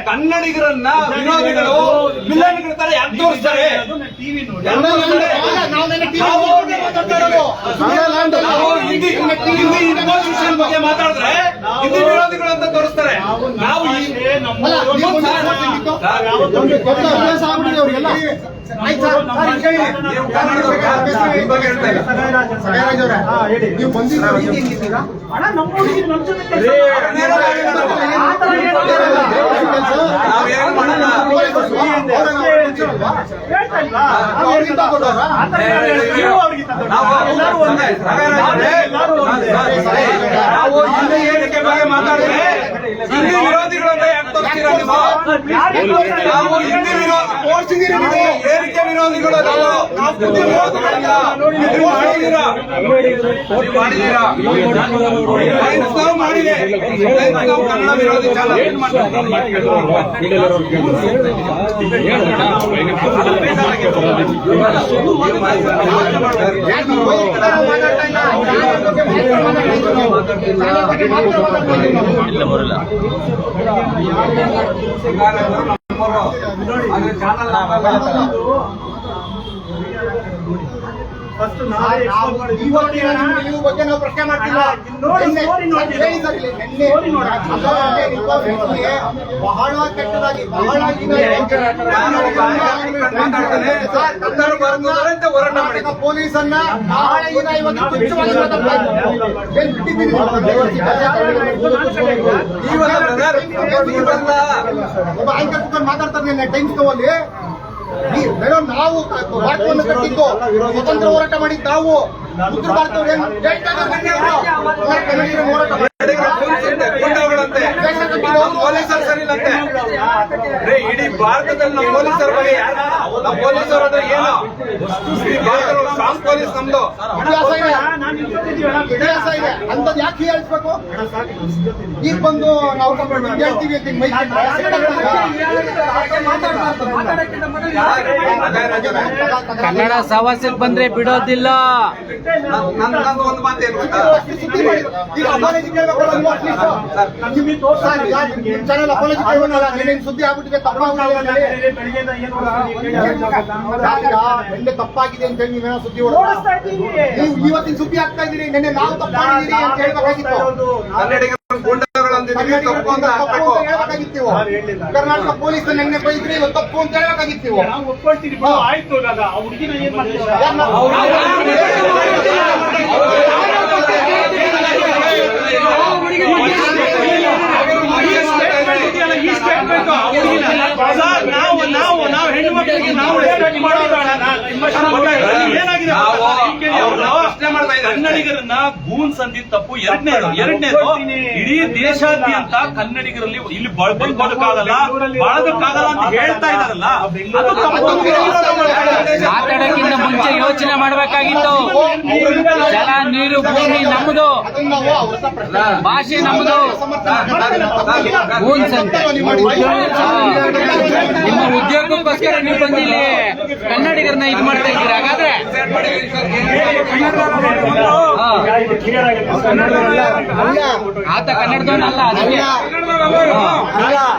ಕನ್ನಡಿಗರನ್ನ ವಿರೋಧಿಗಳು ವಿಲನ್ಗಳ ತರ ಯಾಕೆ ತೋರಿಸ್ತಾರೆ? ಹಿಂದಿ ಇಂಪೋಸಿಷನ್ ಬಗ್ಗೆ ಮಾತಾಡಿದ್ರೆ ಹಿಂದಿ ವಿರೋಧಿಗಳು ಅಂತ ತೋರಿಸ್ತಾರೆ. ನಾವು ನಾವು ಹಿಂದಿ ಹೇಳಿಕೆ ಬಗ್ಗೆ ಮಾತಾಡಿದ್ರೆ ಹಿಂದಿ ವಿರೋಧಿಗಳು ಅಂತ ಯಾಕೆ ತೋರಿಸ್ತೀರಾ ನೀವು? ನಾವು ಹಿಂದಿ ಏರಿಕೆ ವಿರೋಧಿಗಳು ಮಾಡಿದೆ ಕನ್ನಡ ವಿರೋಧಿ ಬರಲ್ಲ ಫಸ್ಟ್ ನೀವು ಬಗ್ಗೆ ನಾವು ಪ್ರಶ್ನೆ ಮಾಡ್ತಿಲ್ಲ. ಬಹಳ ಕೆಟ್ಟದಾಗಿ ಪೊಲೀಸನ್ನ ಮಾತಾಡ್ತಾರೆ ಟೈಮ್ಸ್ ತಗೊಳ್ಳಿ. ನಾವು ಭಾರತವನ್ನು ಕಟ್ಟಿದ್ದು ಸ್ವತಂತ್ರ ಹೋರಾಟ ಮಾಡಿದ್ದು ನಾವು ಉತ್ತರ ಭಾರತವ್ರು ಪೊಲೀಸರು ಸರಿ ಇಲ್ಲಂತೆ. ಇಡೀ ಭಾರತದಲ್ಲಿ ನಮ್ಮ ಪೊಲೀಸರ ಬಗ್ಗೆ ನಮ್ಮ ಪೊಲೀಸರು ಅಂದ್ರೆ ಏನು? ಸ್ಟ್ರಾಂಗ್ ಪೊಲೀಸ್ ನಮ್ದು ಇತಿಹಾಸ ಇದೆ. ಅಂತದ್ ಯಾಕೆ ಹೇಳಿಸ್ಬೇಕು? ಈಗ ಬಂದು ನಾವು ಹೇಳ್ತೀವಿ ಕನ್ನಡ ಸವಾಸಕ್ಕೆ ಬಂದ್ರೆ ಬಿಡೋದಿಲ್ಲ. ಒಂದು ಮಾತು ಏನು ಗೊತ್ತಾ? ಸುದ್ದಿ ಆಗ್ಬಿಟ್ಟಿದೆ, ತಪ್ಪಾಗಿದೆ ಅಂತ ಹೇಳಿ ನೀವೇನೋ ಸುದ್ದಿ ನೀವು ಇವತ್ತಿನ ಸುದ್ದಿ ಆಗ್ತಾ ಇದೀರಿ. ನಿನ್ನೆ ನಾವು ತಪ್ಪಾಗಿದ್ದೀರಿ ಅಂತ ಹೇಳ್ಬೇಕಾಗಿತ್ತು. ಕರ್ನಾಟಕ ಪೊಲೀಸ್ ನಿನ್ನೆ ಬೈದ್ರಿ, ತಪ್ಪು ಅಂತ ಹೇಳ್ಬೇಕಾಗಿತ್ತು. ಆಯ್ತು ಹುಡುಗಿನ ಏನ್ ಮಾಡ್ತೀವಿ? ನಾವು ಹೆಣ್ಣು ಮಕ್ಕಳಿಗೆ ನಾವು ಕನ್ನಡಿಗರನ್ನ ಗೂನ್ಸ್ ಅಂದಿದ್ದ ತಪ್ಪು. ಎರಡನೇದು ಇಡೀ ದೇಶಾದ್ಯಂತ ಕನ್ನಡಿಗರಲ್ಲಿ ಇಲ್ಲಿ ಬದುಕೋದಕ್ಕಾಗಲ್ಲ, ಬಾಳೋದಕ್ಕಾಗಲ್ಲ ಅಂತ ಹೇಳ್ತಾ ಇದಾರಲ್ಲ, ಅದು ತಪ್ಪು. ಮಾತಾಡಕ್ಕಿಂತ ಮುಂಚೆ ಯೋಚನೆ ಮಾಡಬೇಕಾಗಿತ್ತು. ಜಲ, ನೀರು, ಭೂಮಿ ನಮ್ಮದು, ಭಾಷೆ ನಮ್ಮದು. ಗೂನ್ಸ್ ಅಂತ ನಿಮ್ಮ ಉದ್ಯೋಗಕ್ಕೋಸ್ಕರ ನೀವು ಬಂದಿಲ್ಲಿ ಕನ್ನಡಿಗರನ್ನ ಇದು ಮಾಡ್ತಾ ಇದ್ದೀರಾ? ಹಾಗಾದ್ರೆ ಆತ ಕನ್ನಡದವನಲ್ಲ,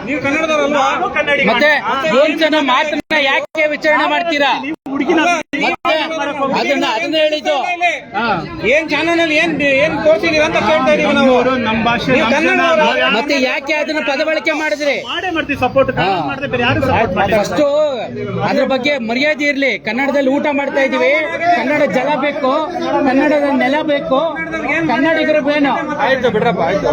ನೀವು ಕನ್ನಡದವರಲ್ಲ. ಮತ್ತೆ ಗೂನ್ಸನ ಮಾತನ್ನ ಯಾಕೆ ವಿಚಾರಣೆ ಮಾಡ್ತೀರಾ? ಅದನ್ನ ಹೇಳಿದ್ದು ಏನ್ ಚಾನಲ್ ಏನ್ ತೋರಿಸಿದೀವಿ ಅಂತ ಕೇಳ್ತಾ ಇದೀವಿ ನಾವು. ನಮ್ಮ ಭಾಷೆ ಮತ್ತೆ ಯಾಕೆ ಅದನ್ನ ಪದ ಬಳಕೆ ಮಾಡಿದ್ರಿ? ಮಾಡೇ ಮಾಡ್ತೀವಿ ಸಪೋರ್ಟ್. ಫಸ್ಟ್ ಅದ್ರ ಬಗ್ಗೆ ಮರ್ಯಾದೆ ಇರ್ಲಿ. ಕನ್ನಡದಲ್ಲಿ ಊಟ ಮಾಡ್ತಾ ಇದೀವಿ, ಕನ್ನಡ ಜಲ ಬೇಕು, ಕನ್ನಡದ ನೆಲ ಬೇಕು, ಕನ್ನಡಿಗರು ಬೇನು. ಆಯ್ತು ಬಿಡ್ರಪ್ಪ, ಆಯ್ತು.